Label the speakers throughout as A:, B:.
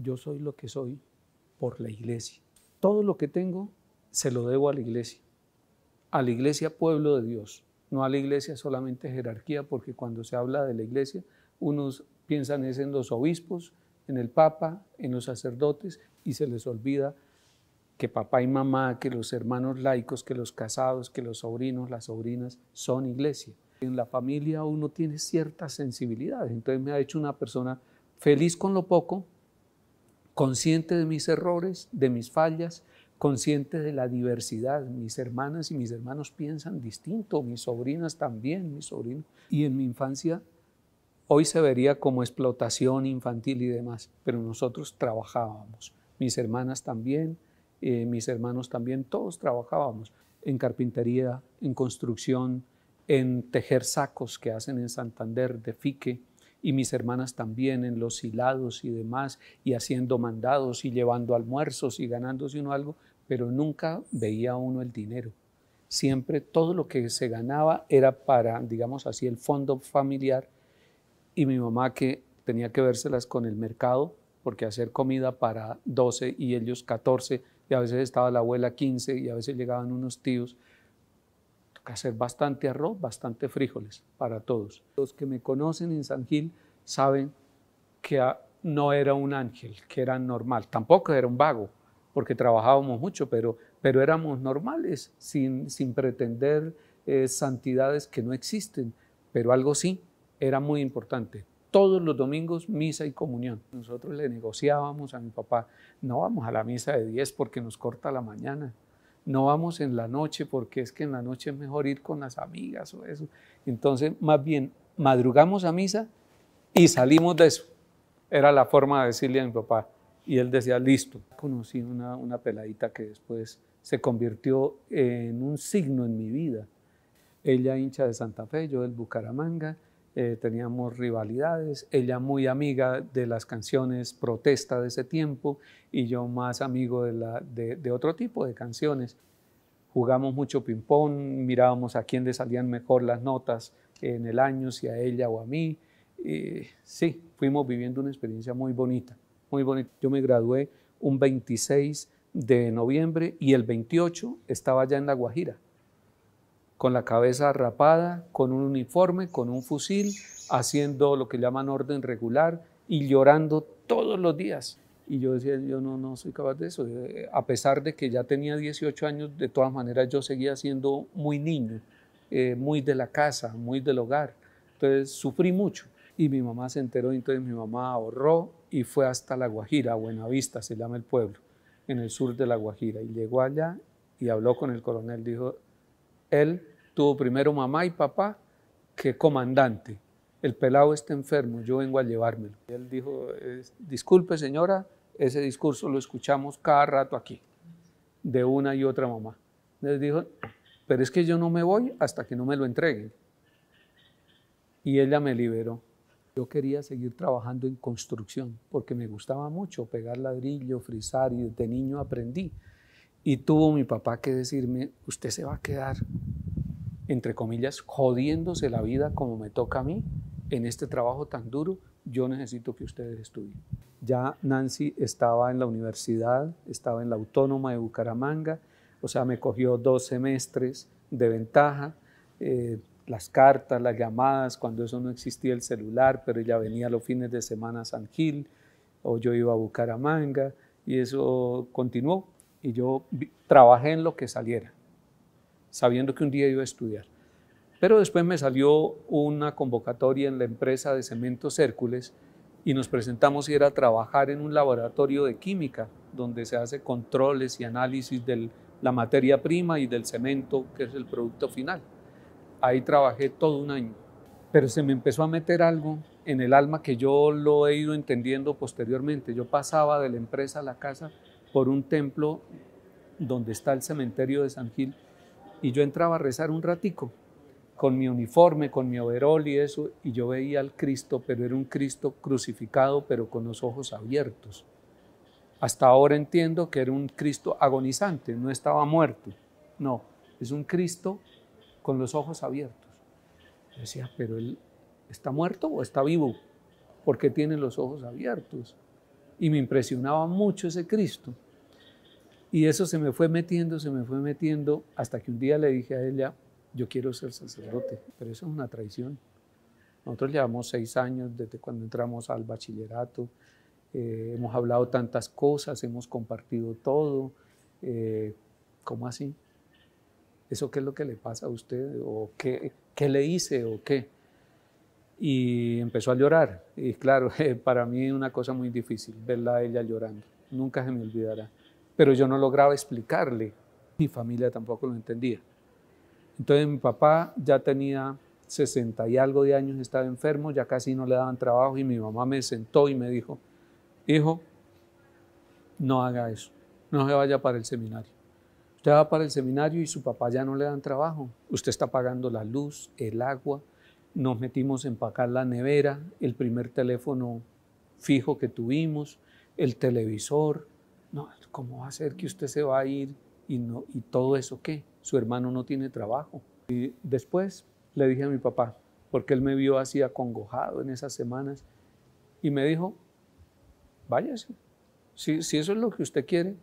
A: yo soy lo que soy por la iglesia. Todo lo que tengo se lo debo a la iglesia pueblo de Dios, no a la iglesia solamente jerarquía, porque cuando se habla de la iglesia, unos piensan es en los obispos, en el papa, en los sacerdotes, y se les olvida que papá y mamá, que los hermanos laicos, que los casados, que los sobrinos, las sobrinas son iglesia. En la familia uno tiene ciertas sensibilidades, entonces me ha hecho una persona feliz con lo poco, consciente de mis errores, de mis fallas, consciente de la diversidad. Mis hermanas y mis hermanos piensan distinto, mis sobrinas también, mis sobrinos. Y en mi infancia, hoy se vería como explotación infantil y demás, pero nosotros trabajábamos. Mis hermanas también, mis hermanos también, todos trabajábamos en carpintería, en construcción, en tejer sacos que hacen en Santander de fique, y mis hermanas también en los hilados y demás, y haciendo mandados y llevando almuerzos y ganándose uno algo, pero nunca veía uno el dinero. Siempre todo lo que se ganaba era para, digamos así, el fondo familiar, y mi mamá que tenía que vérselas con el mercado, porque hacer comida para 12 y ellos 14, y a veces estaba la abuela 15 y a veces llegaban unos tíos, toca hacer bastante arroz, bastante frijoles para todos. Los que me conocen en San Gil saben que no era un ángel, que era normal, tampoco era un vago, porque trabajábamos mucho, pero éramos normales, sin pretender santidades que no existen, pero algo sí, era muy importante. Todos los domingos misa y comunión. Nosotros le negociábamos a mi papá, no vamos a la misa de 10 porque nos corta la mañana, no vamos en la noche porque es que en la noche es mejor ir con las amigas o eso. Entonces, más bien, madrugamos a misa y salimos de eso. Era la forma de decirle a mi papá. Y él decía, listo. Conocí una peladita que después se convirtió en un signo en mi vida. Ella hincha de Santa Fe, yo del Bucaramanga. Teníamos rivalidades, ella muy amiga de las canciones protesta de ese tiempo y yo más amigo de otro tipo de canciones. Jugamos mucho ping-pong, mirábamos a quién le salían mejor las notas en el año, si a ella o a mí. Sí, fuimos viviendo una experiencia muy bonita, muy bonita. Yo me gradué un 26 de noviembre y el 28 estaba ya en La Guajira, con la cabeza rapada, con un uniforme, con un fusil, haciendo lo que llaman orden regular y llorando todos los días. Y yo decía, yo no soy capaz de eso. A pesar de que ya tenía 18 años, de todas maneras yo seguía siendo muy niño, muy de la casa, muy del hogar. Entonces sufrí mucho. Y mi mamá se enteró, entonces mi mamá ahorró y fue hasta La Guajira, Buenavista se llama el pueblo, en el sur de La Guajira. Y llegó allá y habló con el coronel, dijo, él tuvo primero mamá y papá que comandante. El pelado está enfermo, yo vengo a llevármelo. Y él dijo, disculpe señora, ese discurso lo escuchamos cada rato aquí, de una y otra mamá. Les dijo, pero es que yo no me voy hasta que no me lo entreguen. Y ella me liberó. Yo quería seguir trabajando en construcción porque me gustaba mucho pegar ladrillo, frisar y desde niño aprendí. Y tuvo mi papá que decirme, usted se va a quedar, entre comillas, jodiéndose la vida como me toca a mí en este trabajo tan duro, yo necesito que ustedes estudien. Ya Nancy estaba en la universidad, estaba en la Autónoma de Bucaramanga, o sea, me cogió 2 semestres de ventaja, las cartas, las llamadas, cuando eso no existía el celular, pero ella venía los fines de semana a San Gil, o yo iba a Bucaramanga, y eso continuó, y yo trabajé en lo que saliera, sabiendo que un día iba a estudiar. Pero después me salió una convocatoria en la empresa de Cementos Hércules y nos presentamos y era trabajar en un laboratorio de química donde se hace controles y análisis de la materia prima y del cemento, que es el producto final. Ahí trabajé todo un año, pero se me empezó a meter algo en el alma que yo lo he ido entendiendo posteriormente. Yo pasaba de la empresa a la casa por un templo donde está el cementerio de San Gil y yo entraba a rezar un ratico con mi uniforme, con mi overol y eso, y yo veía al Cristo, pero era un Cristo crucificado, pero con los ojos abiertos. Hasta ahora entiendo que era un Cristo agonizante, no estaba muerto, no, es un Cristo con los ojos abiertos. Yo decía, pero él está muerto o está vivo, ¿por qué tiene los ojos abiertos? y me impresionaba mucho ese Cristo. Y eso se me fue metiendo, hasta que un día le dije a ella, yo quiero ser sacerdote, pero eso es una traición. Nosotros llevamos 6 años desde cuando entramos al bachillerato, hemos hablado tantas cosas, hemos compartido todo. ¿Cómo así? ¿Eso qué es lo que le pasa a usted? ¿O qué le hice? ¿O qué? Y empezó a llorar. Y claro, para mí es una cosa muy difícil verla a ella llorando. Nunca se me olvidará. Pero yo no lograba explicarle. Mi familia tampoco lo entendía. Entonces mi papá ya tenía 60 y algo de años, estaba enfermo, ya casi no le daban trabajo y mi mamá me sentó y me dijo, hijo, no haga eso, no se vaya para el seminario. Usted va para el seminario y su papá ya no le dan trabajo. Usted está pagando la luz, el agua. Nos metimos a empacar la nevera, el primer teléfono fijo que tuvimos, el televisor. No, ¿cómo va a ser que usted se va a ir y todo eso qué? Su hermano no tiene trabajo. Y después le dije a mi papá, porque él me vio así acongojado en esas semanas, y me dijo, váyase, si eso es lo que usted quiere,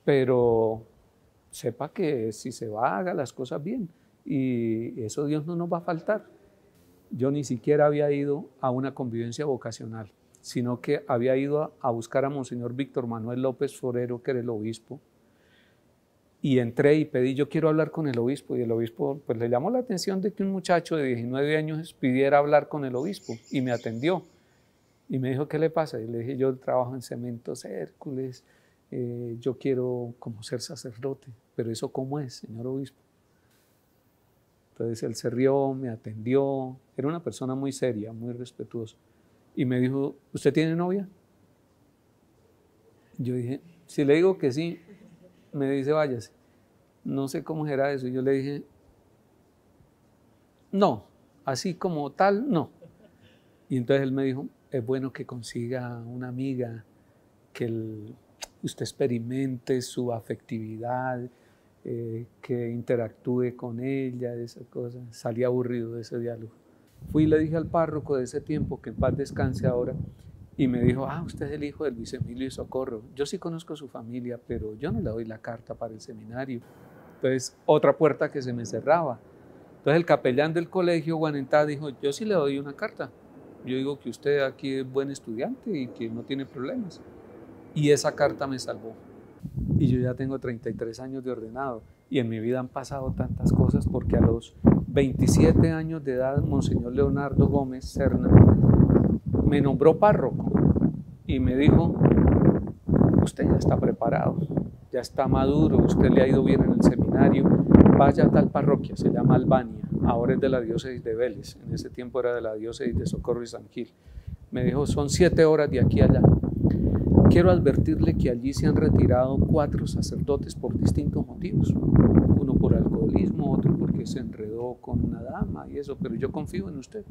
A: pero sepa que si se va, haga las cosas bien, y eso Dios no nos va a faltar. Yo ni siquiera había ido a una convivencia vocacional, sino que había ido a buscar a Monseñor Víctor Manuel López Forero, que era el obispo, y entré y pedí, yo quiero hablar con el obispo, y el obispo pues le llamó la atención de que un muchacho de 19 años pidiera hablar con el obispo, y me atendió, y me dijo, ¿qué le pasa? Y le dije, yo trabajo en Cementos Hércules, yo quiero como ser sacerdote, pero ¿eso cómo es, señor obispo? Entonces él se rió, me atendió, era una persona muy seria, muy respetuosa, y me dijo, ¿usted tiene novia? Yo dije, si le digo que sí, me dice, váyase. No sé cómo será eso. Y yo le dije, no, así como tal, no. Y entonces él me dijo, es bueno que consiga una amiga, que usted experimente su afectividad, que interactúe con ella, esas cosas. Salí aburrido de ese diálogo. Fui y le dije al párroco de ese tiempo, que en paz descanse ahora, y me dijo, usted es el hijo de Luis Emilio y Socorro. Yo sí conozco su familia, pero yo no le doy la carta para el seminario. Entonces, otra puerta que se me cerraba. Entonces, el capellán del colegio, Guanentá, dijo, yo sí le doy una carta. Yo digo que usted aquí es buen estudiante y que no tiene problemas. Y esa carta me salvó. Y yo ya tengo 33 años de ordenado. Y en mi vida han pasado tantas cosas porque a los 27 años de edad, Monseñor Leonardo Gómez Serna me nombró párroco y me dijo, usted ya está preparado, ya está maduro, usted le ha ido bien en el seminario, vaya a tal parroquia, se llama Albania, ahora es de la diócesis de Vélez, en ese tiempo era de la diócesis de Socorro y San Gil. Me dijo, son 7 horas de aquí a allá. Quiero advertirle que allí se han retirado 4 sacerdotes por distintos motivos. Uno por alcoholismo, otro porque se enredó con una dama y eso, pero yo confío en usted.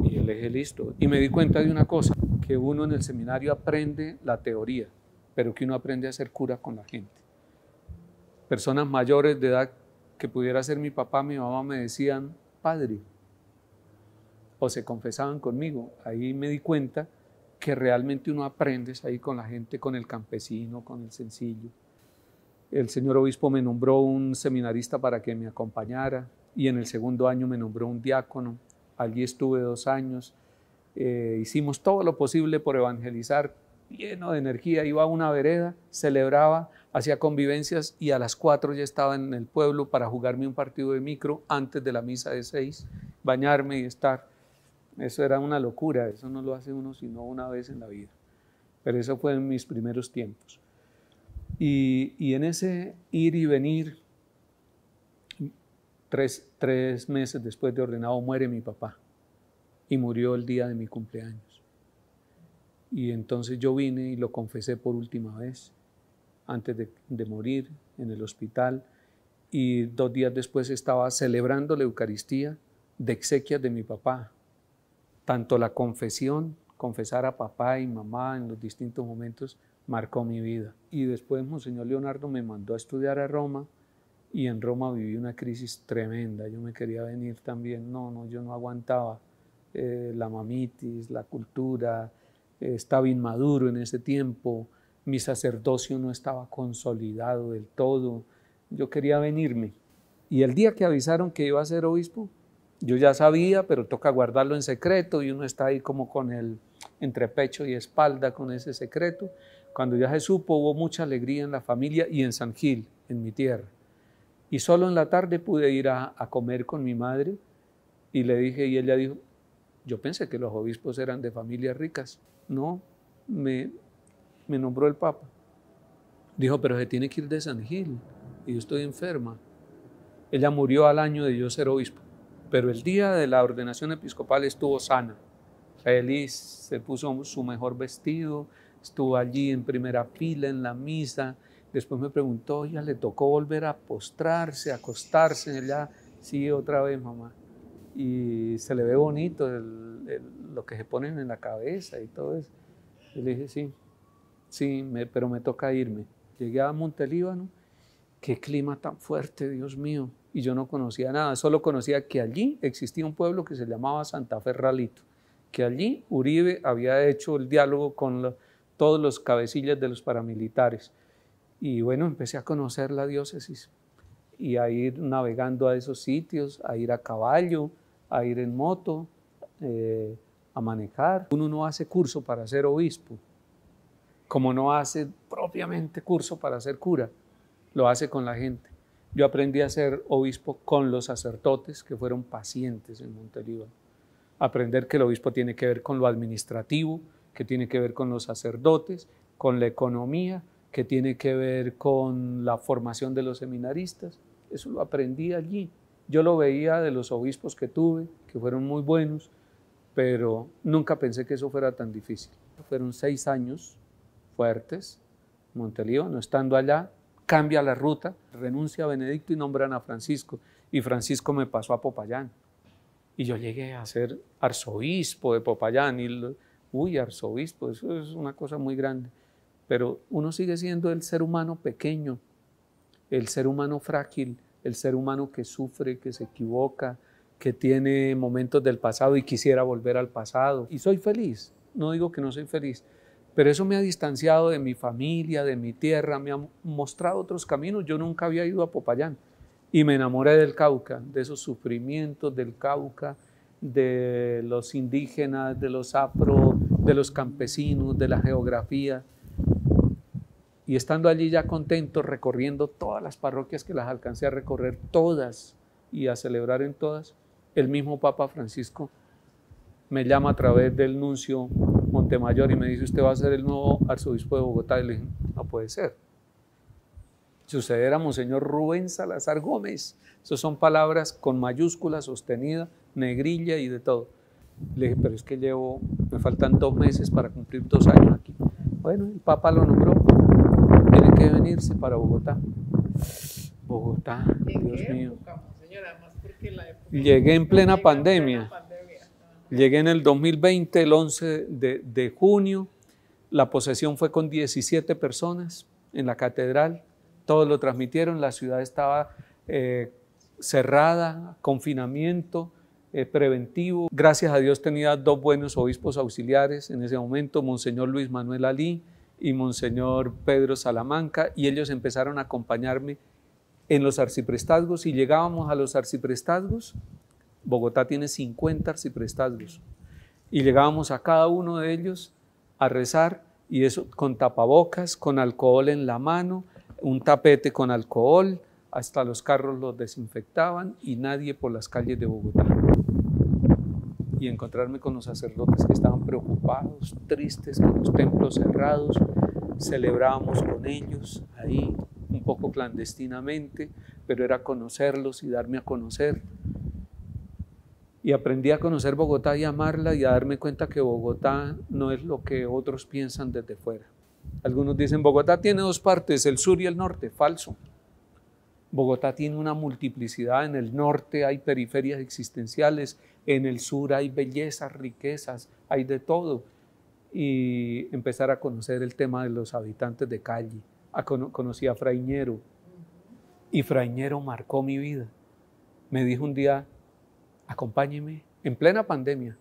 A: Y le dije, listo. Y me di cuenta de una cosa, que uno en el seminario aprende la teoría, pero que uno aprende a ser cura con la gente. Personas mayores de edad que pudiera ser mi papá, mi mamá, me decían, padre, o se confesaban conmigo. Ahí me di cuenta que realmente uno aprende ahí con la gente, con el campesino, con el sencillo. El señor obispo me nombró un seminarista para que me acompañara y en el segundo año me nombró un diácono. Allí estuve 2 años, hicimos todo lo posible por evangelizar, lleno de energía, iba a una vereda, celebraba, hacía convivencias y a las 4 ya estaba en el pueblo para jugarme un partido de micro antes de la misa de 6, bañarme y estar. Eso era una locura, eso no lo hace uno sino una vez en la vida, pero eso fue en mis primeros tiempos. Y en ese ir y venir, 3 meses después de ordenado muere mi papá y murió el día de mi cumpleaños. Y entonces yo vine y lo confesé por última vez antes de morir en el hospital y 2 días después estaba celebrando la Eucaristía de exequias de mi papá. Tanto la confesión, confesar a papá y mamá en los distintos momentos, marcó mi vida. Y después Monseñor Leonardo me mandó a estudiar a Roma y en Roma viví una crisis tremenda. Yo me quería venir también, yo no aguantaba la mamitis, la cultura, estaba inmaduro en ese tiempo, mi sacerdocio no estaba consolidado del todo, yo quería venirme. Y el día que avisaron que iba a ser obispo, yo ya sabía, pero toca guardarlo en secreto y uno está ahí como con el entre pecho y espalda con ese secreto. Cuando ya se supo, hubo mucha alegría en la familia y en San Gil, en mi tierra. Y solo en la tarde pude ir a comer con mi madre y le dije, y ella dijo, yo pensé que los obispos eran de familias ricas. No, me nombró el Papa. Dijo, pero se tiene que ir de San Gil y yo estoy enferma. Ella murió al año de yo ser obispo, pero el día de la ordenación episcopal estuvo sana, feliz, se puso su mejor vestido, estuvo allí en primera fila en la misa. Después me preguntó, ya le tocó volver a postrarse, a acostarse. Ella, sí, otra vez, mamá. Y se le ve bonito lo que se ponen en la cabeza y todo eso. Y le dije, sí, pero me toca irme. Llegué a Montelíbano, qué clima tan fuerte, Dios mío. Y yo no conocía nada, solo conocía que allí existía un pueblo que se llamaba Santa Fe Ralito, que allí Uribe había hecho el diálogo con todos los cabecillas de los paramilitares. Y bueno, empecé a conocer la diócesis y a ir navegando a esos sitios, a ir a caballo, a ir en moto, a manejar. Uno no hace curso para ser obispo, como no hace propiamente curso para ser cura, lo hace con la gente. Yo aprendí a ser obispo con los sacerdotes que fueron pacientes en Montelíbano. Aprender que el obispo tiene que ver con lo administrativo, que tiene que ver con los sacerdotes, con la economía, que tiene que ver con la formación de los seminaristas. Eso lo aprendí allí. Yo lo veía de los obispos que tuve, que fueron muy buenos, pero nunca pensé que eso fuera tan difícil. Fueron 6 años fuertes, Montelíbano, estando allá, cambia la ruta, renuncia a Benedicto y nombran a Francisco, y Francisco me pasó a Popayán. Y yo llegué a ser arzobispo de Popayán, y arzobispo, eso es una cosa muy grande. Pero uno sigue siendo el ser humano pequeño, el ser humano frágil, el ser humano que sufre, que se equivoca, que tiene momentos del pasado y quisiera volver al pasado. Y soy feliz, no digo que no soy feliz, pero eso me ha distanciado de mi familia, de mi tierra, me ha mostrado otros caminos. Yo nunca había ido a Popayán y me enamoré del Cauca, de esos sufrimientos del Cauca, de los indígenas, de los afro, de los campesinos, de la geografía. Y estando allí ya contento, recorriendo todas las parroquias que las alcancé a recorrer todas y a celebrar en todas, el mismo Papa Francisco me llama a través del nuncio Montemayor y me dice, usted va a ser el nuevo arzobispo de Bogotá. Y le dije, no puede ser. Suceder a Monseñor Rubén Salazar Gómez. Esas son palabras con mayúsculas, sostenida, negrilla y de todo. Le dije, pero es que me faltan 2 meses para cumplir 2 años aquí. Bueno, el Papa lo nombró. Tiene que venirse para Bogotá. Bogotá, Dios mío. Llegué en plena pandemia. Llegué en el 2020, el 11 de junio. La posesión fue con 17 personas en la catedral. Todos lo transmitieron. La ciudad estaba cerrada, confinamiento preventivo. Gracias a Dios tenía 2 buenos obispos auxiliares en ese momento, Monseñor Luis Manuel Alí y Monseñor Pedro Salamanca, y ellos empezaron a acompañarme en los arciprestazgos. Y llegábamos a los arciprestazgos. Bogotá tiene 50 arciprestazgos y llegábamos a cada uno de ellos a rezar, y eso con tapabocas, con alcohol en la mano, un tapete con alcohol, hasta los carros los desinfectaban y nadie por las calles de Bogotá. Y encontrarme con los sacerdotes que estaban preocupados, tristes, con los templos cerrados. Celebrábamos con ellos ahí, un poco clandestinamente, pero era conocerlos y darme a conocer. Y aprendí a conocer Bogotá y a amarla, y a darme cuenta que Bogotá no es lo que otros piensan desde fuera. Algunos dicen, Bogotá tiene 2 partes, el sur y el norte. Falso. Bogotá tiene una multiplicidad. En el norte hay periferias existenciales, en el sur hay bellezas, riquezas, hay de todo. Y empezar a conocer el tema de los habitantes de calle. Conocí a Fraiñero, y Fraiñero marcó mi vida. Me dijo un día, acompáñeme en plena pandemia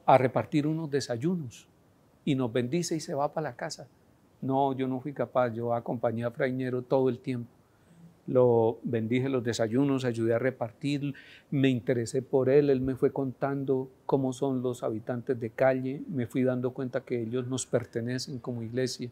A: a repartir unos desayunos. y nos bendice y se va para la casa. No, yo no fui capaz, yo acompañé a Fray Ñero todo el tiempo. Lo bendije los desayunos, ayudé a repartir, me interesé por él me fue contando cómo son los habitantes de calle, me fui dando cuenta que ellos nos pertenecen como iglesia.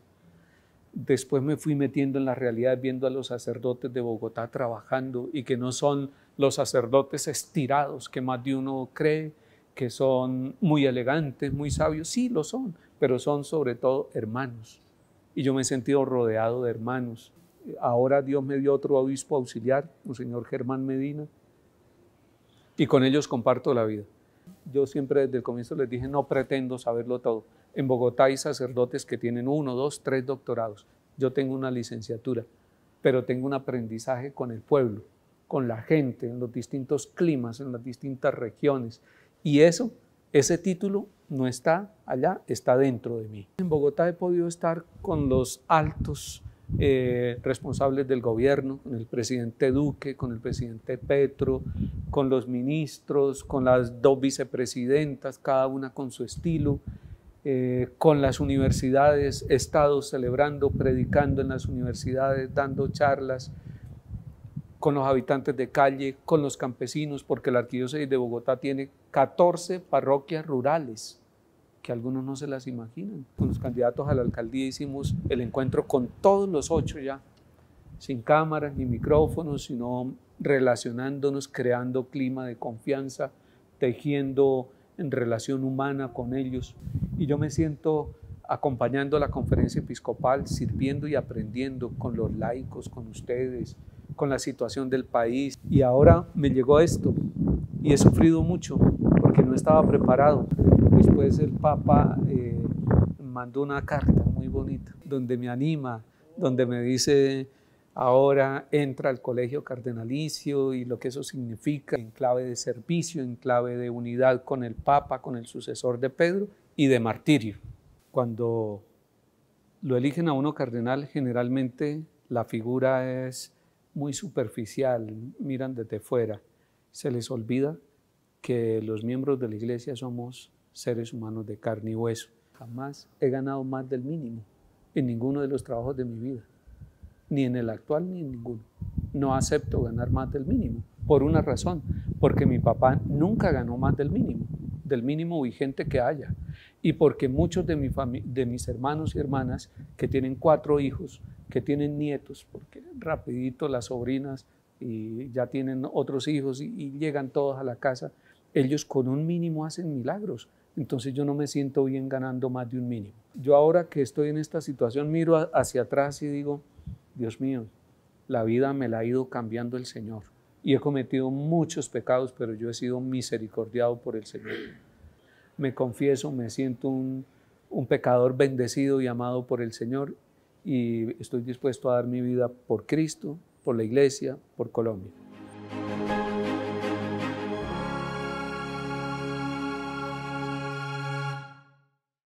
A: Después me fui metiendo en la realidad, viendo a los sacerdotes de Bogotá trabajando y que no son los sacerdotes estirados que más de uno cree, que son muy elegantes, muy sabios. Sí, lo son, pero son sobre todo hermanos. Y yo me he sentido rodeado de hermanos. Ahora Dios me dio otro obispo auxiliar, un señor Germán Medina, y con ellos comparto la vida. Yo siempre desde el comienzo les dije, no pretendo saberlo todo. En Bogotá hay sacerdotes que tienen 1, 2, 3 doctorados. Yo tengo una licenciatura, pero tengo un aprendizaje con el pueblo, con la gente, en los distintos climas, en las distintas regiones. Y ese título no está allá, está dentro de mí. En Bogotá he podido estar con los altos responsables del gobierno, con el presidente Duque, con el presidente Petro, con los ministros, con las 2 vicepresidentas, cada una con su estilo, con las universidades. He estado celebrando, predicando en las universidades, dando charlas, con los habitantes de calle, con los campesinos, porque la Arquidiócesis de Bogotá tiene 14 parroquias rurales, que algunos no se las imaginan. Con los candidatos a la alcaldía hicimos el encuentro con todos los 8 ya, sin cámaras ni micrófonos, sino relacionándonos, creando clima de confianza, tejiendo en relación humana con ellos. Y yo me siento acompañando la conferencia episcopal, sirviendo y aprendiendo con los laicos, con ustedes, con la situación del país. Y ahora me llegó esto y he sufrido mucho porque no estaba preparado. Después el Papa mandó una carta muy bonita donde me anima, donde me dice: ahora entra al colegio cardenalicio y lo que eso significa en clave de servicio, en clave de unidad con el Papa, con el sucesor de Pedro y de martirio. Cuando lo eligen a uno cardenal, generalmente la figura es muy superficial, miran desde fuera. Se les olvida que los miembros de la iglesia somos seres humanos de carne y hueso. Jamás he ganado más del mínimo en ninguno de los trabajos de mi vida, ni en el actual ni en ninguno. No acepto ganar más del mínimo, por una razón, porque mi papá nunca ganó más del mínimo vigente que haya, y porque muchos de mis hermanos y hermanas que tienen 4 hijos, que tienen nietos, porque rapidito las sobrinas y ya tienen otros hijos y llegan todos a la casa, ellos con un mínimo hacen milagros. Entonces yo no me siento bien ganando más de un mínimo. Yo ahora que estoy en esta situación miro hacia atrás y digo: Dios mío, la vida me la ha ido cambiando el Señor y he cometido muchos pecados, pero yo he sido misericordiado por el Señor. Me confieso, me siento un pecador bendecido y amado por el Señor y estoy dispuesto a dar mi vida por Cristo, por la iglesia, por Colombia.